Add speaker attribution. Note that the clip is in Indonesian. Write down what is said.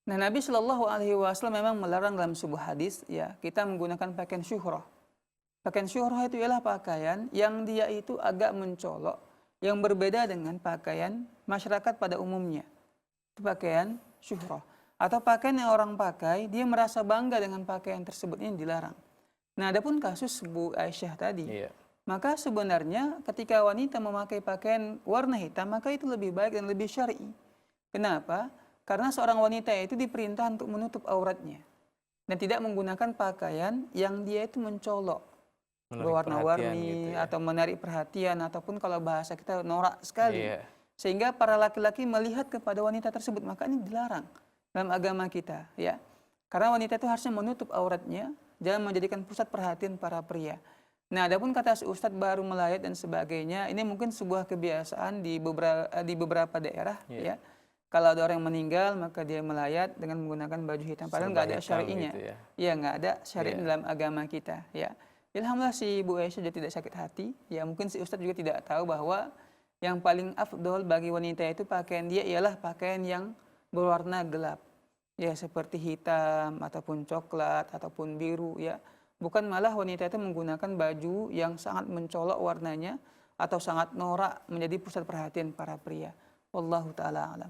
Speaker 1: Nah, Nabi Shallallahu Alaihi Wasallam memang melarang dalam sebuah hadis, ya, kita menggunakan pakaian syuhrah. Pakaian syuhrah itu ialah pakaian yang dia itu agak mencolok, yang berbeda dengan pakaian masyarakat pada umumnya. Itu pakaian syuhrah. Atau pakaian yang orang pakai, dia merasa bangga dengan pakaian tersebut, ini dilarang. Nah, adapun kasus Bu Aisyah tadi, maka sebenarnya ketika wanita memakai pakaian warna hitam, maka itu lebih baik dan lebih syar'i. Kenapa? Karena seorang wanita itu diperintah untuk menutup auratnya dan tidak menggunakan pakaian yang dia itu mencolok, berwarna-warni,
Speaker 2: gitu ya.
Speaker 1: atau menarik perhatian, ataupun kalau bahasa kita norak sekali.
Speaker 2: Iya.
Speaker 1: Sehingga para laki-laki melihat kepada wanita tersebut, maka ini dilarang dalam agama kita, ya. Karena wanita itu harusnya menutup auratnya, jangan menjadikan pusat perhatian para pria. Nah, adapun kata Ustadz baru melayat dan sebagainya, ini mungkin sebuah kebiasaan di beberapa daerah, ya. Kalau ada orang yang meninggal, maka dia melayat dengan menggunakan baju hitam. Padahal nggak ada syari'inya.
Speaker 2: Gitu ya.
Speaker 1: Ya, nggak ada syari' dalam agama kita. Ya, alhamdulillah si Bu Aisyah juga tidak sakit hati. Ya, mungkin si Ustadz juga tidak tahu bahwa yang paling afdol bagi wanita itu pakaian dia ialah pakaian yang berwarna gelap. Ya, seperti hitam, ataupun coklat, ataupun biru. Ya, bukan malah wanita itu menggunakan baju yang sangat mencolok warnanya, atau sangat norak menjadi pusat perhatian para pria. Wallahu ta'ala alam.